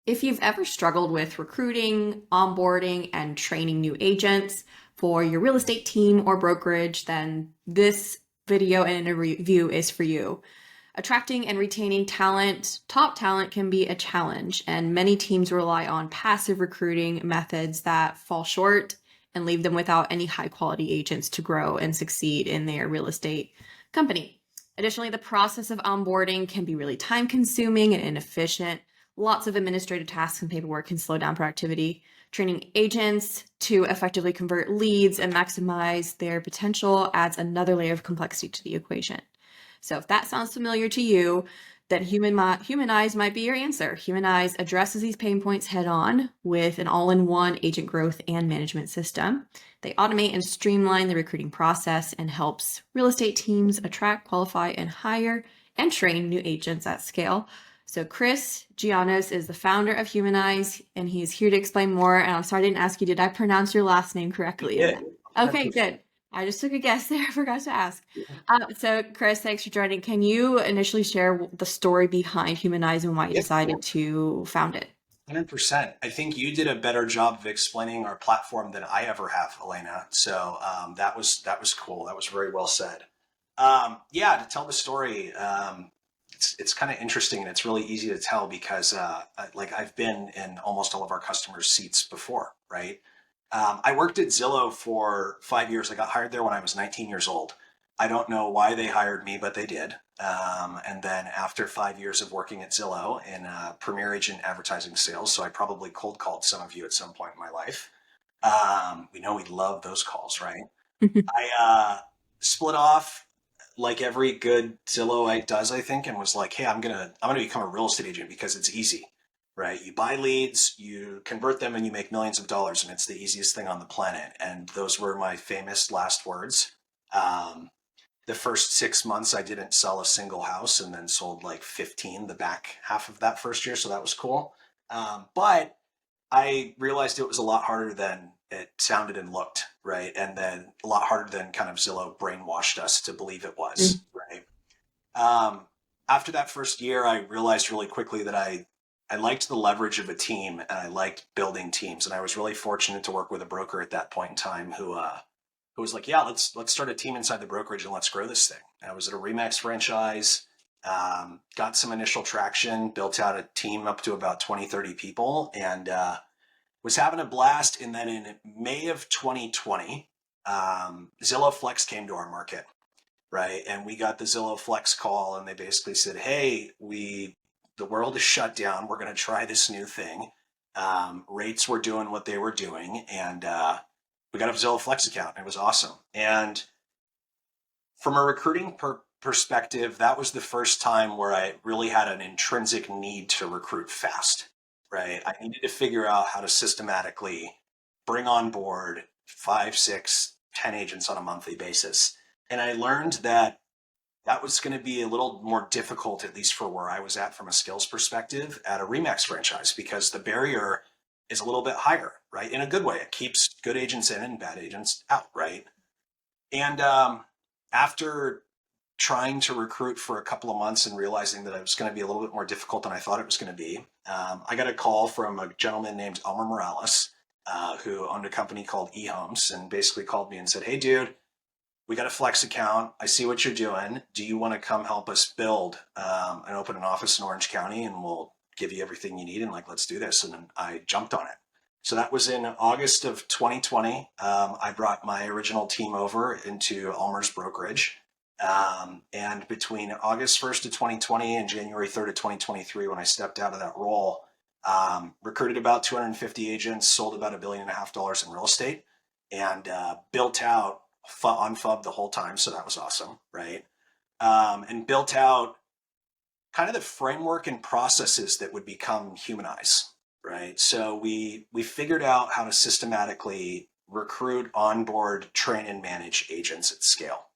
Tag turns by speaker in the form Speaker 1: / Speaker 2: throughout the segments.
Speaker 1: If you've ever struggled with recruiting, onboarding, and training new agents for your real estate team or brokerage, then this video and interview is for you. Attracting and retaining talent, top talent, can be a challenge, and many teams rely on passive recruiting methods that fall short and leave them without any high quality agents to grow and succeed in their real estate company. Additionally, the process of onboarding can be really time consuming and inefficient. Lots of administrative tasks and paperwork can slow down productivity. Training agents to effectively convert leads and maximize their potential adds another layer of complexity to the equation. So if that sounds familiar to you, then Humaniz might be your answer. Humaniz addresses these pain points head on with an all-in-one agent growth and management system. They automate and streamline the recruiting process and helps real estate teams attract, qualify, and hire and train new agents at scale. So Chris Giannos is the founder of Humaniz, and he's here to explain more. And I'm sorry I didn't ask you, did I pronounce your last name correctly?
Speaker 2: Yeah,
Speaker 1: Okay,
Speaker 2: 100%.
Speaker 1: good. I just took a guess there. I forgot to ask. So Chris, thanks for joining. Can you initially share the story behind Humaniz and why you
Speaker 2: Yeah,
Speaker 1: decided to found it?
Speaker 2: 100%. I think you did a better job of explaining our platform than I ever have, Elena. So that was cool. That was very well said. Yeah, to tell the story, it's kind of interesting and it's really easy to tell because like I've been in almost all of our customers' seats before, right? I worked at Zillow for 5 years. I got hired there when I was 19 years old. I don't know why they hired me, but they did. And then after 5 years of working at Zillow in premier agent advertising sales, so I probably cold called some of you at some point in my life. We know we love those calls, right? I split off like every good Zillowite does, I think, and was like, "Hey, I'm gonna become a real estate agent because it's easy, right? You buy leads, you convert them, and you make millions of dollars, and it's the easiest thing on the planet." And those were my famous last words. Um, the first 6 months, I didn't sell a single house, and then sold like 15 the back half of that first year, so that was cool. But I realized it was a lot harder than it sounded and looked, right? And then a lot harder than kind of Zillow brainwashed us to believe it was, right? Um, After that first year, I realized really quickly that I liked the leverage of a team and I liked building teams. And I was really fortunate to work with a broker at that point in time who was like, "Yeah, let's start a team inside the brokerage and let's grow this thing." And I was at a Remax franchise, got some initial traction, built out a team up to about 20, 30 people, and was having a blast. And then in May of 2020, Zillow Flex came to our market, right? And we got the Zillow Flex call, and they basically said, "Hey, the world is shut down. We're going to try this new thing." Rates were doing what they were doing, and we got a Zillow Flex account. It was awesome. And from a recruiting perspective, that was the first time where I really had an intrinsic need to recruit fast, right? I needed to figure out how to systematically bring on board 5, 6, 10 agents on a monthly basis. And I learned that that was going to be a little more difficult, at least for where I was at from a skills perspective, at a Remax franchise, because the barrier is a little bit higher, right? In a good way. It keeps good agents in and bad agents out, right? And after trying to recruit for a couple of months and realizing that it was going to be a little bit more difficult than I thought it was going to be, I got a call from a gentleman named Elmer Morales, who owned a company called eHomes, and basically called me and said, "Hey, dude, we got a Flex account. I see what you're doing. Do you want to come help us build and open an office in Orange County, and we'll give you everything you need, and like, let's do this." And then I jumped on it. So that was in August of 2020. I brought my original team over into Almer's brokerage. And between August 1st of 2020 and January 3rd of 2023, when I stepped out of that role, recruited about 250 agents, sold about $1.5 billion in real estate, and built out on FUB the whole time. So that was awesome, right? And built out kind of the framework and processes that would become Humaniz, right? So we figured out how to systematically recruit, onboard, train, and manage agents at scale,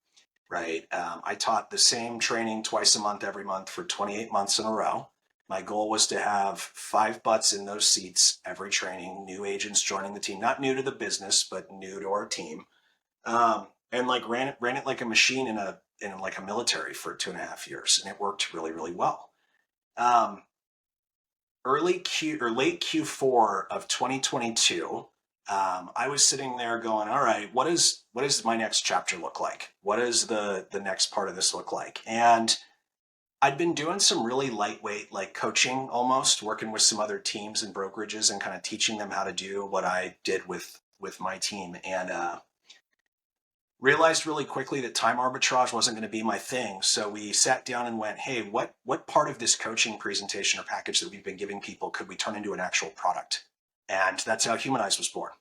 Speaker 2: right? I taught the same training twice a month, every month for 28 months in a row. My goal was to have 5 butts in those seats every training, new agents joining the team, not new to the business, but new to our team. And like ran it like a machine in like a military for 2.5 years, and it worked really, really well. Um, late Q4 of 2022, I was sitting there going, all right, what does my next chapter look like? What does the next part of this look like? And I'd been doing some really lightweight, like coaching almost, working with some other teams and brokerages and kind of teaching them how to do what I did with my team. And realized really quickly that time arbitrage wasn't going to be my thing. So we sat down and went, hey, what part of this coaching presentation or package that we've been giving people could we turn into an actual product? And that's how Humaniz was born,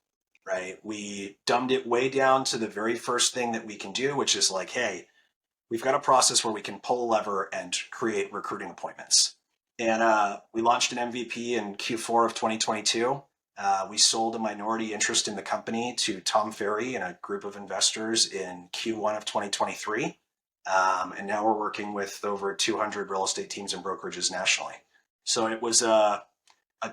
Speaker 2: right? We dumbed it way down to the very first thing that we can do, which is like, hey, we've got a process where we can pull a lever and create recruiting appointments. And we launched an MVP in Q4 of 2022. We sold a minority interest in the company to Tom Ferry and a group of investors in Q1 of 2023. And now we're working with over 200 real estate teams and brokerages nationally. So it was a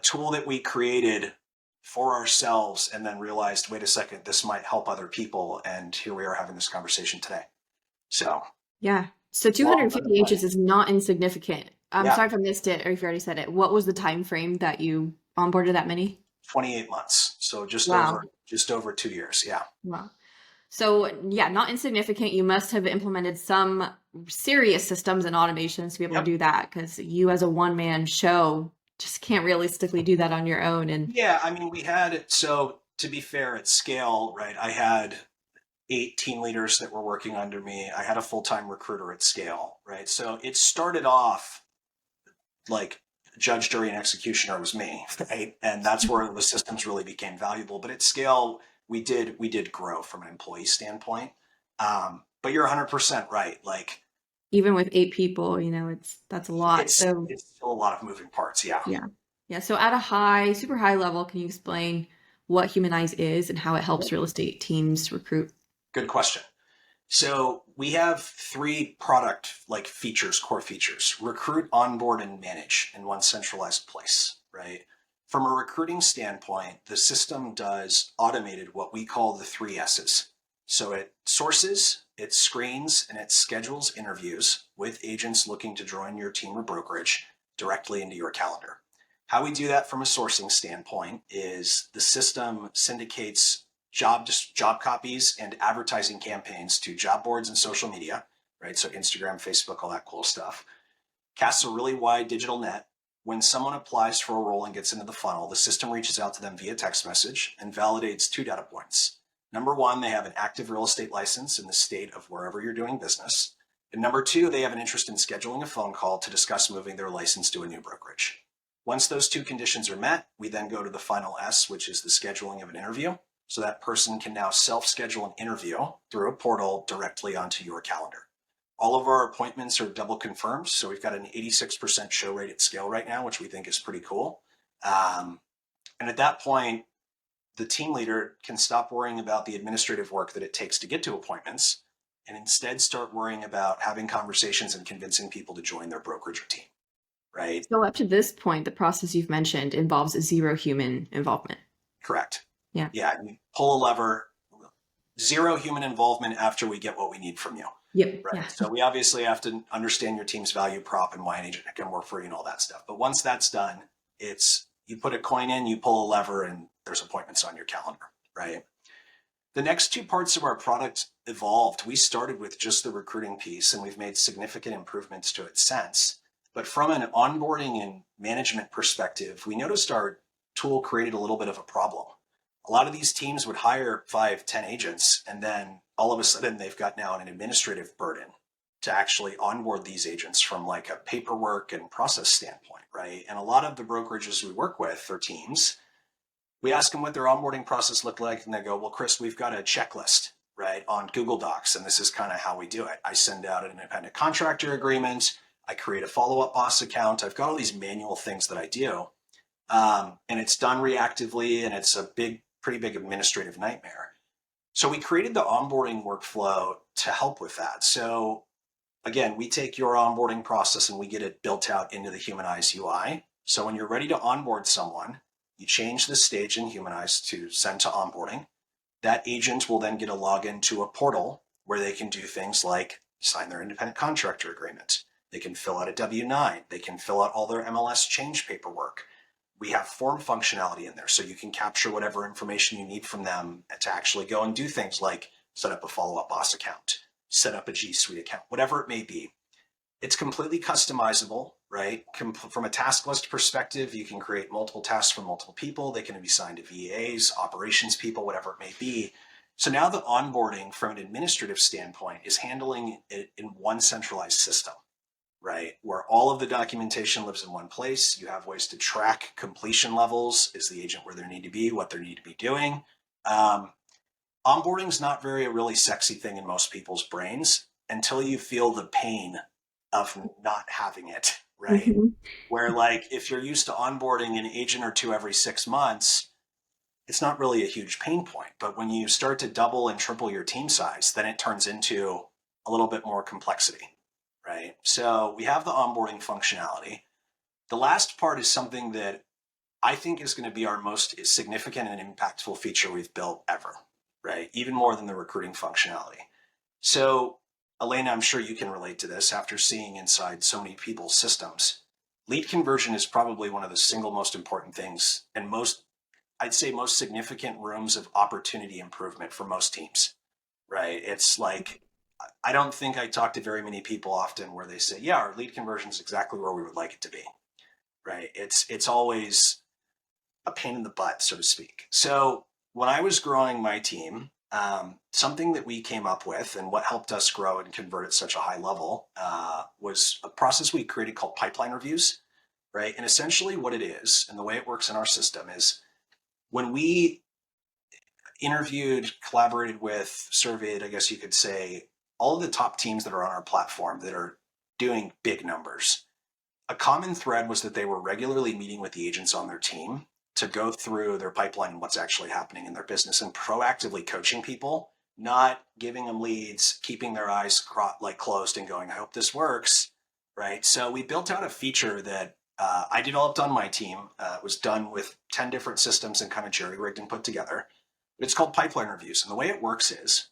Speaker 2: tool that we created for ourselves and then realized, wait a second, this might help other people. And here we are having this conversation today. So
Speaker 1: Yeah. So 250 agents is not insignificant. I'm sorry if I missed it or if you already said it. What was the time frame that you onboarded that many?
Speaker 2: 28 months. So just
Speaker 1: Wow.
Speaker 2: over 2 years. Yeah.
Speaker 1: Wow. So yeah, not insignificant. You must have implemented some serious systems and automations to be able to
Speaker 2: Yep.
Speaker 1: do that, because you as a one-man show just can't realistically do that on your own. And
Speaker 2: Yeah, I mean, so to be fair, at scale, right, I had 8 team leaders that were working under me. I had a full-time recruiter at scale, right? So it started off like judge, jury, and executioner was me, right? And that's where the systems really became valuable. But at scale, we did grow from an employee standpoint. But you're 100% right. Like
Speaker 1: even with 8 people, that's a lot.
Speaker 2: it's
Speaker 1: So
Speaker 2: still a lot of moving parts. Yeah.
Speaker 1: yeah. Yeah. So at a super high level, can you explain what Humanize is and how it helps real estate teams recruit?
Speaker 2: Good question. So we have 3 product like features, core features: recruit, onboard, and manage in one centralized place, right? From a recruiting standpoint, the system does automated what we call the 3 S's. So it sources, it screens, and it schedules interviews with agents looking to join your team or brokerage directly into your calendar. How we do that from a sourcing standpoint is the system syndicates job copies and advertising campaigns to job boards and social media, right? So Instagram, Facebook, all that cool stuff. Casts a really wide digital net. When someone applies for a role and gets into the funnel, the system reaches out to them via text message and validates 2 data points. Number 1, they have an active real estate license in the state of wherever you're doing business. And number 2, they have an interest in scheduling a phone call to discuss moving their license to a new brokerage. Once those 2 conditions are met, we then go to the final S, which is the scheduling of an interview. So that person can now self-schedule an interview through a portal directly onto your calendar. All of our appointments are double confirmed. So we've got an 86% show rate at scale right now, which we think is pretty cool. And at that point, the team leader can stop worrying about the administrative work that it takes to get to appointments and instead start worrying about having conversations and convincing people to join their brokerage or team, right?
Speaker 1: So up to this point, the process you've mentioned involves 0 human involvement.
Speaker 2: Correct.
Speaker 1: Yeah.
Speaker 2: Yeah. You pull a lever, 0 human involvement after we get what we need from you.
Speaker 1: Yep.
Speaker 2: Right.
Speaker 1: Yeah.
Speaker 2: So we obviously have to understand your team's value prop and why an agent can work for you and all that stuff. But once that's done, it's you put a coin in, you pull a lever, and there's appointments on your calendar, right? The next 2 parts of our product evolved. We started with just the recruiting piece, and we've made significant improvements to it since. But from an onboarding and management perspective, we noticed our tool created a little bit of a problem. A lot of these teams would hire 5, 10 agents, and then all of a sudden they've got now an administrative burden to actually onboard these agents from like a paperwork and process standpoint, right? And a lot of the brokerages we work with or teams, we ask them what their onboarding process looked like, and they go, well, Chris, we've got a checklist, right, on Google Docs, and this is kind of how we do it. I send out an independent contractor agreement, I create a follow-up boss account, I've got all these manual things that I do, and it's done reactively, and it's a pretty big administrative nightmare. So we created the onboarding workflow to help with that. So again, we take your onboarding process and we get it built out into the Humaniz UI. So when you're ready to onboard someone, you change the stage in Humaniz to send to onboarding. That agent will then get a login to a portal where they can do things like sign their independent contractor agreement. They can fill out a W-9. They can fill out all their MLS change paperwork. We have form functionality in there, so you can capture whatever information you need from them to actually go and do things like set up a follow-up boss account, set up a G Suite account, whatever it may be. It's completely customizable, right? From a task list perspective, you can create multiple tasks for multiple people. They can be assigned to VAs, operations people, whatever it may be. So now the onboarding from an administrative standpoint is handling it in one centralized system, right? Where all of the documentation lives in one place. You have ways to track completion levels. Is the agent where they need to be, what they need to be doing? Onboarding is not a really sexy thing in most people's brains until you feel the pain of not having it, right?
Speaker 1: Mhm.
Speaker 2: Where like if you're used to onboarding an agent or two every 6 months, it's not really a huge pain point. But when you start to double and triple your team size, then it turns into a little bit more complexity, right? So we have the onboarding functionality. The last part is something that I think is going to be our most significant and impactful feature we've built ever, right? Even more than the recruiting functionality. So, Elena, I'm sure you can relate to this after seeing inside so many people's systems. Lead conversion is probably one of the single most important things and I'd say, most significant rooms of opportunity improvement for most teams, right? It's like, I don't think I talk to very many people often where they say, yeah, our lead conversion is exactly where we would like it to be, right? It's always a pain in the butt, so to speak. So when I was growing my team, something that we came up with and what helped us grow and convert at such a high level was a process we created called pipeline reviews, right? And essentially what it is and the way it works in our system is when we interviewed, collaborated with, surveyed, I guess you could say, all of the top teams that are on our platform that are doing big numbers, a common thread was that they were regularly meeting with the agents on their team to go through their pipeline and what's actually happening in their business and proactively coaching people, not giving them leads, keeping their eyes closed and going, I hope this works, right? So we built out a feature that I developed on my team. It was done with 10 different systems and kind of jerry-rigged and put together. It's called pipeline reviews. And the way it works is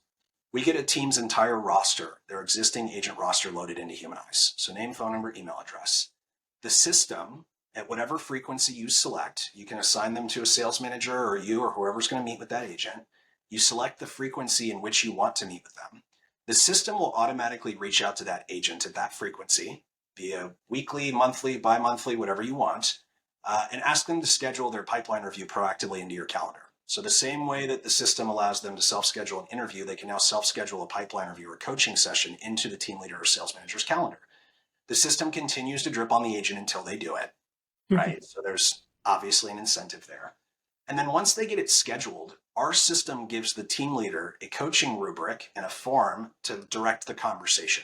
Speaker 2: we get a team's entire roster, their existing agent roster, loaded into Humaniz. So name, phone number, email address. The system, at whatever frequency you select, you can assign them to a sales manager or you or whoever's going to meet with that agent. You select the frequency in which you want to meet with them. The system will automatically reach out to that agent at that frequency via weekly, monthly, bi-monthly, whatever you want, and ask them to schedule their pipeline review proactively into your calendar. So the same way that the system allows them to self-schedule an interview, they can now self-schedule a pipeline review or coaching session into the team leader or sales manager's calendar. The system continues to drip on the agent until they do it, right? So there's obviously an incentive there. And then once they get it scheduled, our system gives the team leader a coaching rubric and a form to direct the conversation.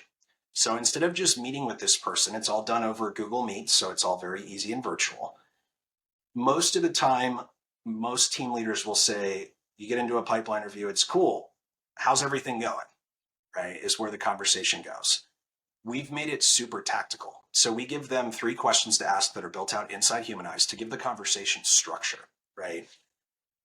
Speaker 2: So instead of just meeting with this person, it's all done over Google Meet, so it's all very easy and virtual. Most of the time, most team leaders will say, you get into a pipeline review, it's cool. How's everything going? Right? Is where the conversation goes. We've made it super tactical. So we give them 3 questions to ask that are built out inside Humaniz to give the conversation structure, right?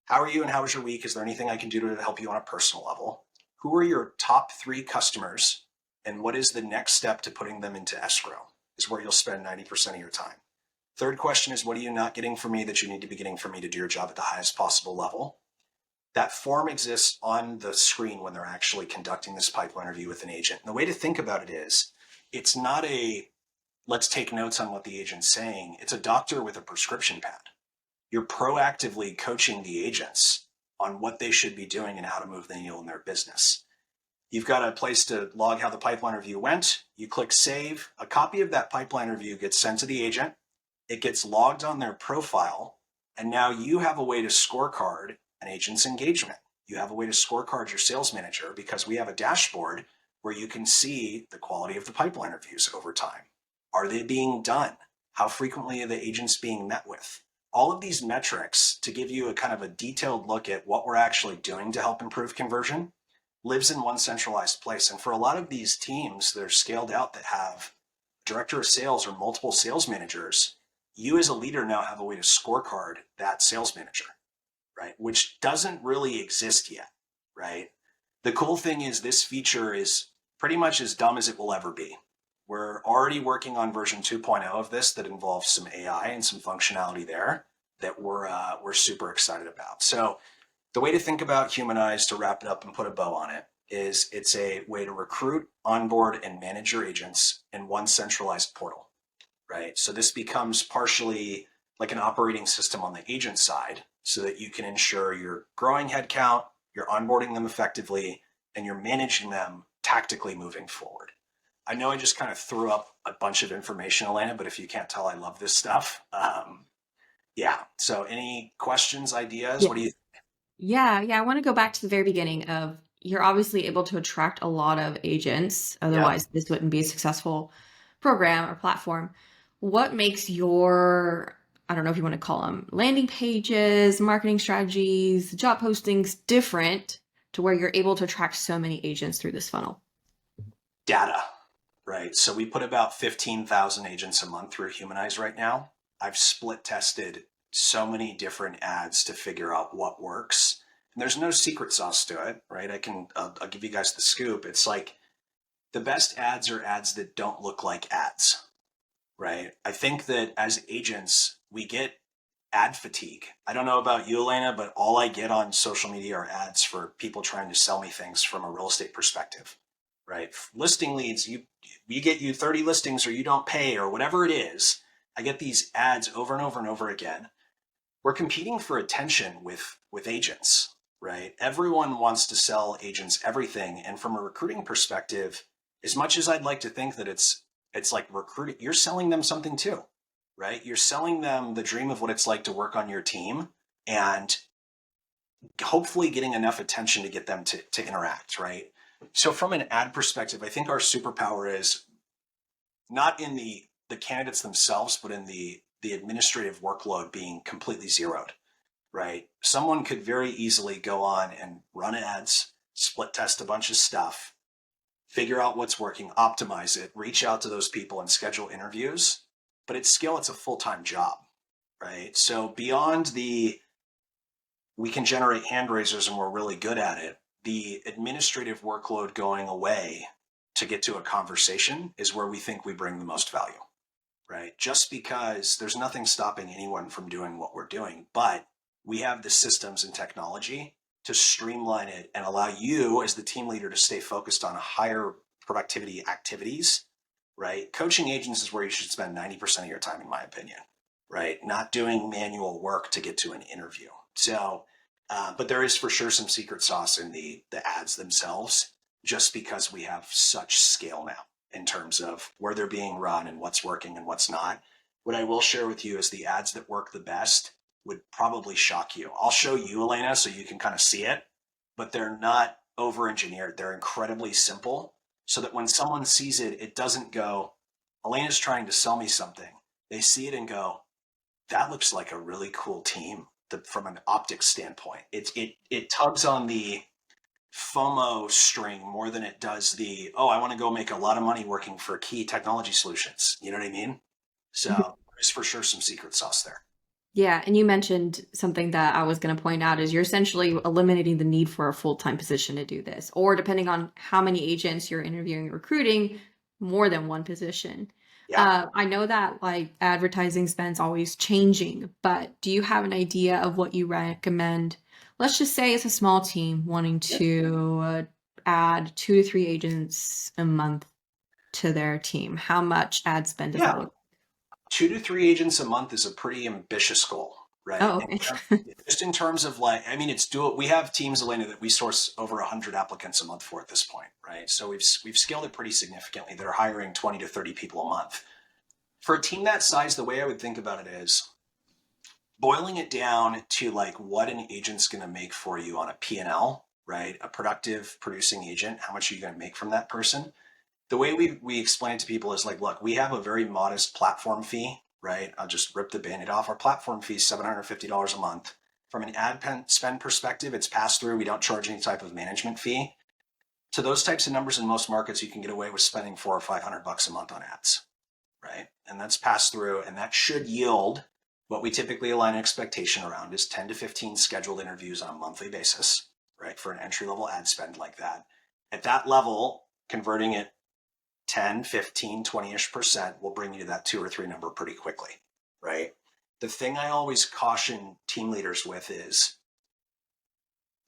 Speaker 2: How are you and how was your week? Is there anything I can do to help you on a personal level? Who are your top 3 customers? And what is the next step to putting them into escrow? Is where you'll spend 90% of your time. Third question is, what are you not getting from me that you need to be getting from me to do your job at the highest possible level? That form exists on the screen when they're actually conducting this pipeline review with an agent. And the way to think about it is, it's not a let's take notes on what the agent's saying. It's a doctor with a prescription pad. You're proactively coaching the agents on what they should be doing and how to move the needle in their business. You've got a place to log how the pipeline review went. You click save. A copy of that pipeline review gets sent to the agent. It gets logged on their profile. And now you have a way to scorecard an agent's engagement. You have a way to scorecard your sales manager because we have a dashboard where you can see the quality of the pipeline reviews over time. Are they being done? How frequently are the agents being met with? All of these metrics to give you a kind of a detailed look at what we're actually doing to help improve conversion lives in one centralized place. And for a lot of these teams that are scaled out that have director of sales or multiple sales managers, you as a leader now have a way to scorecard that sales manager, right? Which doesn't really exist yet, right? The cool thing is this feature is pretty much as dumb as it will ever be. We're already working on version 2.0 of this that involves some AI and some functionality there. that we're super excited about. So the way to think about Humaniz, to wrap it up and put a bow on it, is it's a way to recruit, onboard, and manage your agents in one centralized portal, right? So this becomes partially like an operating system on the agent side so that you can ensure you're growing headcount, you're onboarding them effectively, and you're managing them tactically moving forward. I know I just kind of threw up a bunch of information, Elena, but if you can't tell, I love this stuff. Yeah. So any questions, ideas? What do you?
Speaker 1: Yeah. I want to go back to the very beginning of you're obviously able to attract a lot of agents.
Speaker 2: Yeah.
Speaker 1: Otherwise, this wouldn't be a successful program or platform. What makes your, I don't know if you want to call them landing pages, marketing strategies, job postings different to where you're able to attract so many agents through this funnel?
Speaker 2: Data, right? So we put about 15,000 agents a month through Humaniz right now. I've split tested so many different ads to figure out what works. And there's no secret sauce to it, right? I'll give you guys the scoop. It's like the best ads are ads that don't look like ads, right? I think that as agents, we get ad fatigue. I don't know about you, Elena, but all I get on social media are ads for people trying to sell me things from a real estate perspective, right? Listing leads, you get you 30 listings or you don't pay or whatever it is. I get these ads over and over and over again. We're competing for attention with agents, right? Everyone wants to sell agents everything. And from a recruiting perspective, as much as I'd like to think that it's like recruiting, you're selling them something too, right? You're selling them the dream of what it's like to work on your team and hopefully getting enough attention to get them to interact, right? So from an ad perspective, I think our superpower is not in the candidates themselves, but in the administrative workload being completely zeroed, right? Someone could very easily go on and run ads, split test a bunch of stuff, figure out what's working, optimize it, reach out to those people and schedule interviews. But at scale, it's a full-time job, right? So beyond we can generate hand raisers and we're really good at it, the administrative workload going away to get to a conversation is where we think we bring the most value, right? Just because there's nothing stopping anyone from doing what we're doing, but we have the systems and technology to streamline it and allow you as the team leader to stay focused on higher productivity activities, right? Coaching agents is where you should spend 90% of your time, in my opinion, right? Not doing manual work to get to an interview. So, but there is for sure some secret sauce in the ads themselves, just because we have such scale now in terms of where they're being run and what's working and what's not. What I will share with you is the ads that work the best would probably shock you. I'll show you, Elena, so you can kind of see it, but they're not over-engineered. They're incredibly simple so that when someone sees it, it doesn't go, Elena's trying to sell me something. They see it and go, that looks like a really cool team from an optics standpoint. It tugs on the FOMO string more than it does the, oh, I want to go make a lot of money working for key technology solutions. You know what I mean? So there's for sure some secret sauce there.
Speaker 1: Yeah, and you mentioned something that I was going to point out is you're essentially eliminating the need for a full-time position to do this, or depending on how many agents you're interviewing and recruiting, more than one position.
Speaker 2: Yeah.
Speaker 1: I know that like advertising spend's always changing, but do you have an idea of what you recommend? Let's just say it's a small team wanting to add 2 to 3 agents a month to their team. How much ad spend does that
Speaker 2: Yeah.
Speaker 1: look?
Speaker 2: 2 to 3 agents a month is a pretty ambitious goal, right?
Speaker 1: Oh, okay.
Speaker 2: Just in terms of like, I mean, it's doable. We have teams, Elena, that we source over 100 applicants a month for at this point, right? So we've scaled it pretty significantly. They're hiring 20 to 30 people a month. For a team that size, the way I would think about it is boiling it down to like what an agent's going to make for you on a P&L, right? A productive producing agent, how much are you going to make from that person? The way we explain it to people is like, look, we have a very modest platform fee, right? I'll just rip the band-aid off. Our platform fee is $750 a month. From an ad spend perspective, it's passed through. We don't charge any type of management fee. To those types of numbers in most markets, you can get away with spending $400 or $500 a month on ads, right? And that's passed through, and that should yield what we typically align expectation around is 10 to 15 scheduled interviews on a monthly basis, right? For an entry-level ad spend like that. At that level, converting it 10, 15, 20-ish% will bring you to that 2 or 3 number pretty quickly, right? the thing I always caution team leaders with is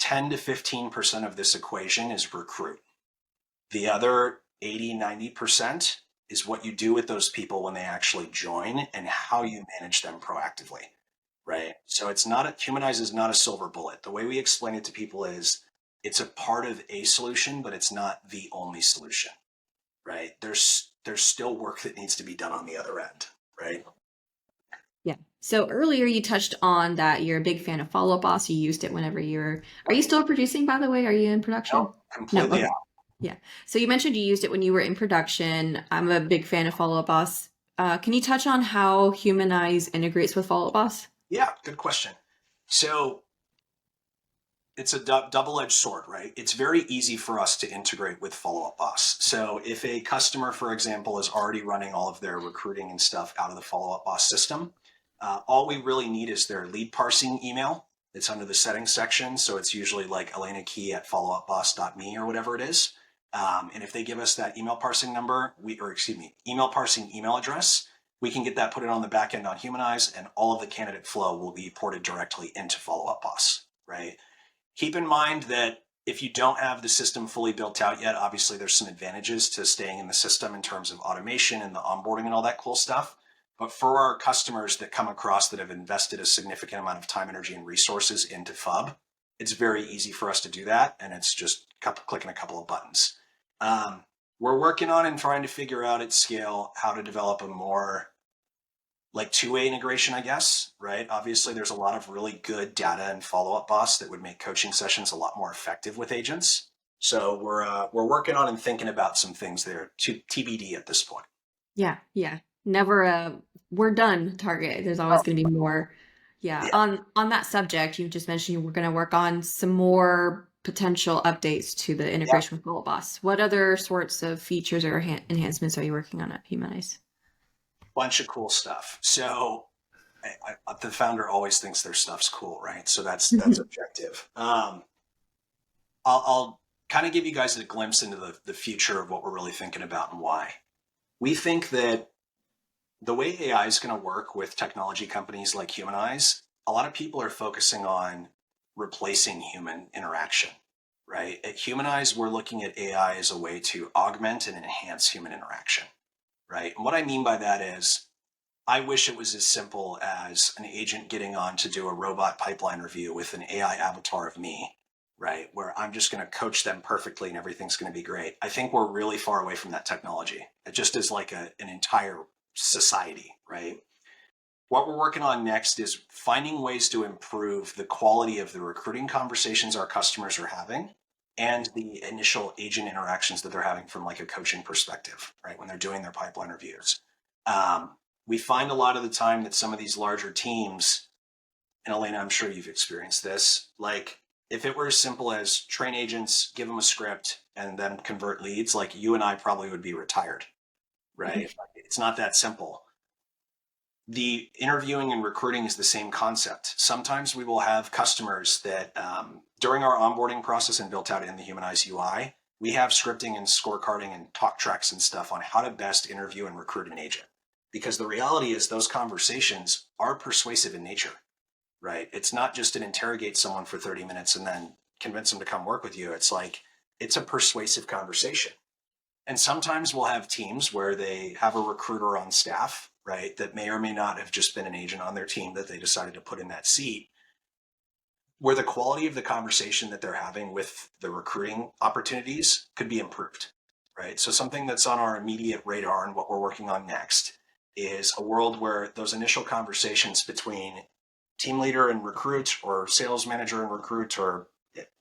Speaker 2: 10 to 15% of this equation is recruit. The other 80-90% is what you do with those people when they actually join and how you manage them proactively, right? So Humaniz is not a silver bullet. The way we explain it to people is it's a part of a solution, but it's not the only solution, right? There's still work that needs to be done on the other end, right?
Speaker 1: Yeah. So earlier you touched on that you're a big fan of Follow Up Boss. You used it whenever are you still producing, by the way? Are you in production?
Speaker 2: No,
Speaker 1: No.
Speaker 2: completely
Speaker 1: Okay.
Speaker 2: out.
Speaker 1: Yeah. So you mentioned you used it when you were in production. I'm a big fan of Follow Up Boss. Can you touch on how Humanize integrates with Follow Up Boss?
Speaker 2: Yeah, good question. So it's a double-edged sword, right? It's very easy for us to integrate with Follow Up Boss. So if a customer, for example, is already running all of their recruiting and stuff out of the Follow Up Boss system, all we really need is their lead parsing email. It's under the settings section. So it's usually like Elena Key at followupboss.me or whatever it is. And if they give us that email parsing number, email parsing email address, we can get that put it on the back end on Humanize, and all of the candidate flow will be ported directly into Follow Up Boss, right? Keep in mind that if you don't have the system fully built out yet, obviously there's some advantages to staying in the system in terms of automation and the onboarding and all that cool stuff. But for our customers that come across that have invested a significant amount of time, energy, and resources into FUB, it's very easy for us to do that. And it's just clicking a couple of buttons. We're working on and trying to figure out at scale how to develop a more like two-way integration, I guess, right? Obviously, there's a lot of really good data and Follow-Up Boss that would make coaching sessions a lot more effective with agents. So we're working on and thinking about some things there to TBD at this point.
Speaker 1: Yeah. Never we're done target. There's always going to be more. Yeah. On that subject, you just mentioned you were going to work on some more potential updates to the integration with Follow Boss. What other sorts of features or enhancements are you working on at Humaniz?
Speaker 2: Bunch of cool stuff. So the founder always thinks their stuff's cool, right? So that's objective. I'll kind of give you guys a glimpse into the future of what we're really thinking about and why. We think that the way AI is going to work with technology companies like Humaniz, a lot of people are focusing on replacing human interaction, right? At Humaniz, we're looking at AI as a way to augment and enhance human interaction, right? And what I mean by that is, I wish it was as simple as an agent getting on to do a robot pipeline review with an AI avatar of me, right? Where I'm just going to coach them perfectly and everything's going to be great. I think we're really far away from that technology. It just is like an entire society, right? What we're working on next is finding ways to improve the quality of the recruiting conversations our customers are having and the initial agent interactions that they're having from like a coaching perspective, right? When they're doing their pipeline reviews. We find a lot of the time that some of these larger teams, and Elena, I'm sure you've experienced this, like if it were as simple as train agents, give them a script and then convert leads, like you and I probably would be retired, right? It's not that simple. The interviewing and recruiting is the same concept. Sometimes we will have customers that during our onboarding process and built out in the Humaniz UI, we have scripting and scorecarding and talk tracks and stuff on how to best interview and recruit an agent. Because the reality is those conversations are persuasive in nature, right? It's not just an interrogate someone for 30 minutes and then convince them to come work with you. It's like, it's a persuasive conversation. And sometimes we'll have teams where they have a recruiter on staff, right? That may or may not have just been an agent on their team that they decided to put in that seat, where the quality of the conversation that they're having with the recruiting opportunities could be improved, right? So something that's on our immediate radar and what we're working on next is a world where those initial conversations between team leader and recruit or sales manager and recruit or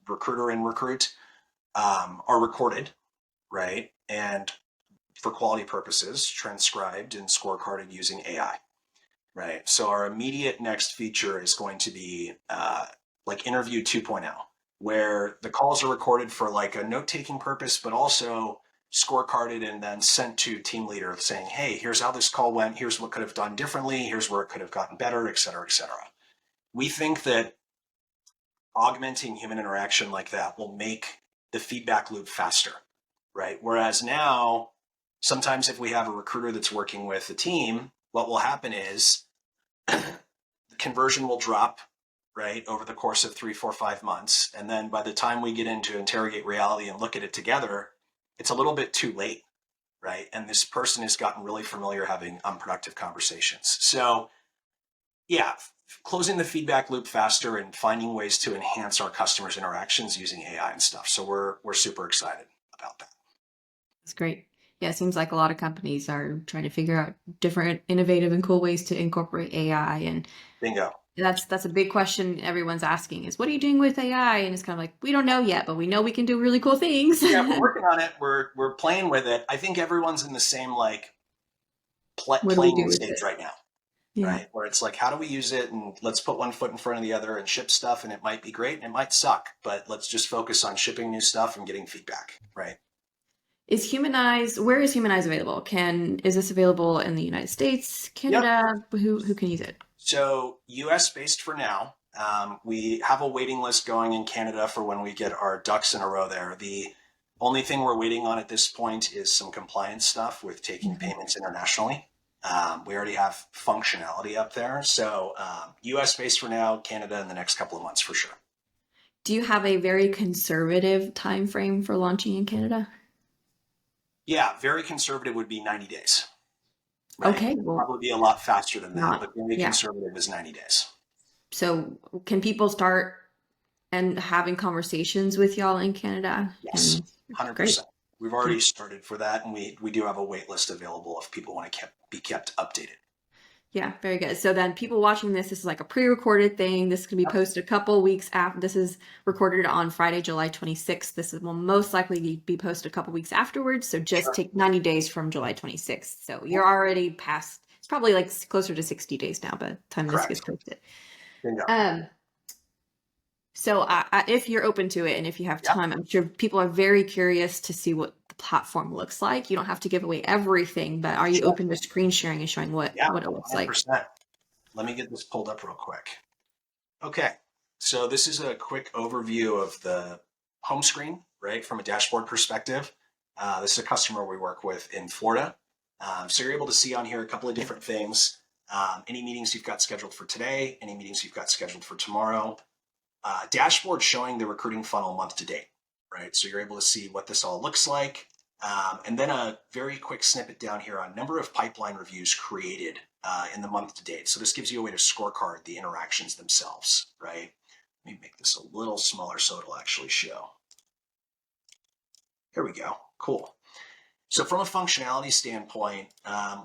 Speaker 2: recruiter and recruit are recorded, right? And for quality purposes, transcribed and scorecarded using AI, right? So our immediate next feature is going to be like interview 2.0, where the calls are recorded for like a note-taking purpose, but also scorecarded and then sent to team leader saying, hey, here's how this call went. Here's what could have done differently. Here's where it could have gotten better, et cetera, et cetera. We think that augmenting human interaction like that will make the feedback loop faster, right? Whereas now, sometimes if we have a recruiter that's working with a team, what will happen is conversion will drop, right, over the course of 3, 4, 5 months. And then by the time we get into interrogate reality and look at it together, it's a little bit too late, right? And this person has gotten really familiar having unproductive conversations. So yeah, closing the feedback loop faster and finding ways to enhance our customers' interactions using AI and stuff. So we're super excited about that.
Speaker 1: That's great. Yeah, it seems like a lot of companies are trying to figure out different innovative and cool ways to incorporate AI. And
Speaker 2: Bingo.
Speaker 1: that's a big question everyone's asking is, what are you doing with AI? And it's kind of like, we don't know yet, but we know we can do really cool things.
Speaker 2: Yeah, we're working on it. We're playing with it. I think everyone's in the same like
Speaker 1: What do we do
Speaker 2: playing
Speaker 1: with
Speaker 2: stage
Speaker 1: it?
Speaker 2: right now,
Speaker 1: Yeah.
Speaker 2: right? Where it's like, how do we use it, and let's put one foot in front of the other and ship stuff, and it might be great and it might suck, but let's just focus on shipping new stuff and getting feedback, right?
Speaker 1: Where is Humaniz available? Is this available in the United States,
Speaker 2: Yep.
Speaker 1: Canada? Who can use it?
Speaker 2: So US based for now. We have a waiting list going in Canada for when we get our ducks in a row there. The only thing we're waiting on at this point is some compliance stuff with taking payments internationally. We already have functionality up there. So US based for now, Canada in the next couple of months for sure.
Speaker 1: Do you have a very conservative time frame for launching in Canada?
Speaker 2: Yeah, very conservative would be 90 days, right?
Speaker 1: Okay, well,
Speaker 2: Probably be a lot faster than that,
Speaker 1: not,
Speaker 2: but very
Speaker 1: yeah.
Speaker 2: conservative is 90 days.
Speaker 1: So can people start and having conversations with y'all in Canada?
Speaker 2: Yes,
Speaker 1: Great.
Speaker 2: 100%. We've already started for that, and we do have a wait list available if people want to be kept updated.
Speaker 1: Yeah, very good. So then people watching this is like a pre-recorded thing. This can be posted a couple weeks after. This is recorded on Friday, July 26th. Will most likely be posted a couple weeks afterwards. So just take 90 days from July 26th. So you're already past, it's probably like closer to 60 days now by the time this gets posted.
Speaker 2: Bingo.
Speaker 1: So if you're open to it and if you have
Speaker 2: Yeah.
Speaker 1: time, I'm sure people are very curious to see what the platform looks like. You don't have to give away everything, but are you open to screen sharing and showing what it looks
Speaker 2: 100%.
Speaker 1: like?
Speaker 2: Let me get this pulled up real quick. Okay, so this is a quick overview of the home screen, right, from a dashboard perspective. This is a customer we work with in Florida. So you're able to see on here a couple of different things. Any meetings you've got scheduled for today, any meetings you've got scheduled for tomorrow. Dashboard showing the recruiting funnel month to date, right? So you're able to see what this all looks like. And then a very quick snippet down here on number of pipeline reviews created in the month to date. So this gives you a way to scorecard the interactions themselves, right? Let me make this a little smaller so it'll actually show. Here we go. Cool. So from a functionality standpoint,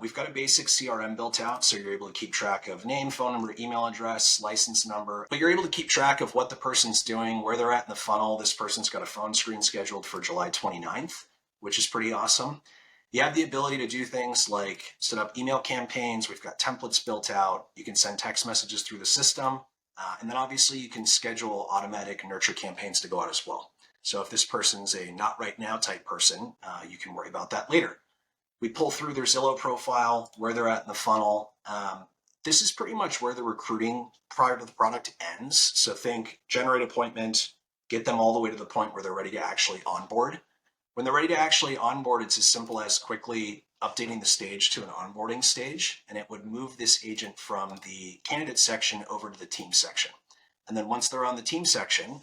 Speaker 2: we've got a basic CRM built out, so you're able to keep track of name, phone number, email address, license number, but you're able to keep track of what the person's doing, where they're at in the funnel. This person's got a phone screen scheduled for July 29th, which is pretty awesome. You have the ability to do things like set up email campaigns. We've got templates built out. You can send text messages through the system. And then obviously you can schedule automatic nurture campaigns to go out as well. So if this person's a not right now type person, you can worry about that later. We pull through their Zillow profile, where they're at in the funnel. This is pretty much where the recruiting prior to the product ends. So think generate appointment, get them all the way to the point where they're ready to actually onboard. When they're ready to actually onboard, it's as simple as quickly updating the stage to an onboarding stage, and it would move this agent from the candidate section over to the team section. And then once they're on the team section,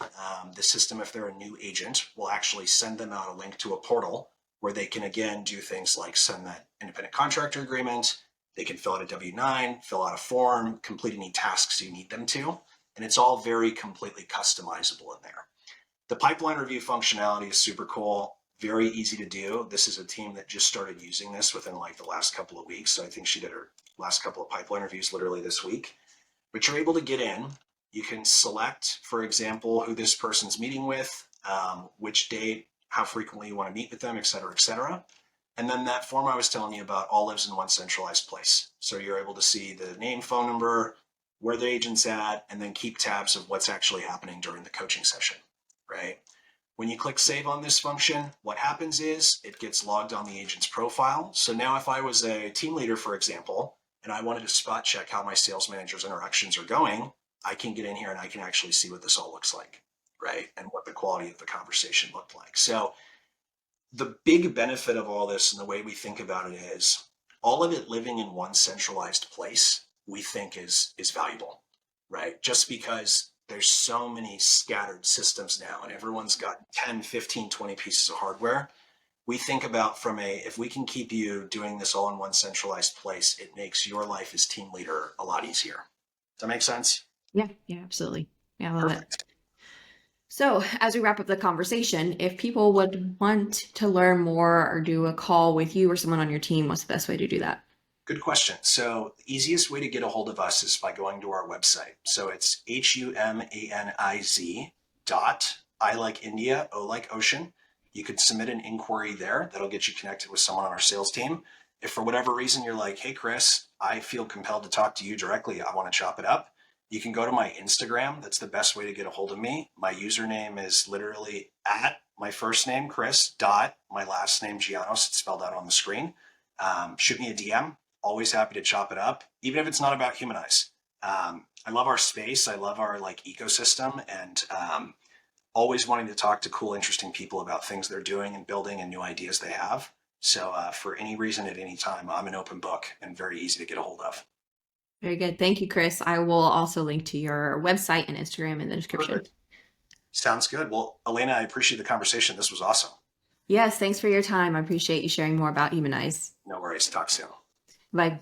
Speaker 2: the system, if they're a new agent, will actually send them out a link to a portal where they can, again, do things like send that independent contractor agreement. They can fill out a W-9, fill out a form, complete any tasks you need them to. And it's all very completely customizable in there. The pipeline review functionality is super cool, very easy to do. This is a team that just started using this within like the last couple of weeks. So I think she did her last couple of pipeline reviews literally this week. But you're able to get in. You can select, for example, who this person's meeting with, which date, how frequently you want to meet with them, et cetera, et cetera. And then that form I was telling you about all lives in one centralized place. So you're able to see the name, phone number, where the agent's at, and then keep tabs of what's actually happening during the coaching session, right? When you click save on this function, what happens is it gets logged on the agent's profile. So now if I was a team leader, for example, and I wanted to spot check how my sales manager's interactions are going, I can get in here and I can actually see what this all looks like, right? And what the quality of the conversation looked like. So the big benefit of all this and the way we think about it is all of it living in one centralized place, we think is valuable. right? Just because there's so many scattered systems now and everyone's got 10, 15, 20 pieces of hardware. We think about if we can keep you doing this all in one centralized place, it makes your life as team leader a lot easier. Does that make sense?
Speaker 1: Yeah, yeah, absolutely. Yeah, I love it.
Speaker 2: Perfect.
Speaker 1: So, as we wrap up the conversation, if people would want to learn more or do a call with you or someone on your team, what's the best way to do that?
Speaker 2: Good question. So the easiest way to get a hold of us is by going to our website. So it's HUMANIZ dot I like India, O like ocean. You could submit an inquiry there. That'll get you connected with someone on our sales team. If for whatever reason you're like, hey, Chris, I feel compelled to talk to you directly, I want to chop it up, you can go to my Instagram. That's the best way to get a hold of me. My username is literally at my first name, Chris, dot my last name, Giannos. It's spelled out on the screen. Shoot me a DM. Always happy to chop it up, even if it's not about Humaniz. I love our space. I love our ecosystem, and always wanting to talk to cool, interesting people about things they're doing and building and new ideas they have. So for any reason at any time, I'm an open book and very easy to get a hold of.
Speaker 1: Very good. Thank you, Chris. I will also link to your website and Instagram in the description.
Speaker 2: Perfect. Sounds good. Well, Elena, I appreciate the conversation. This was awesome.
Speaker 1: Yes, thanks for your time. I appreciate you sharing more about Humaniz.
Speaker 2: No worries. Talk soon.
Speaker 1: Bye.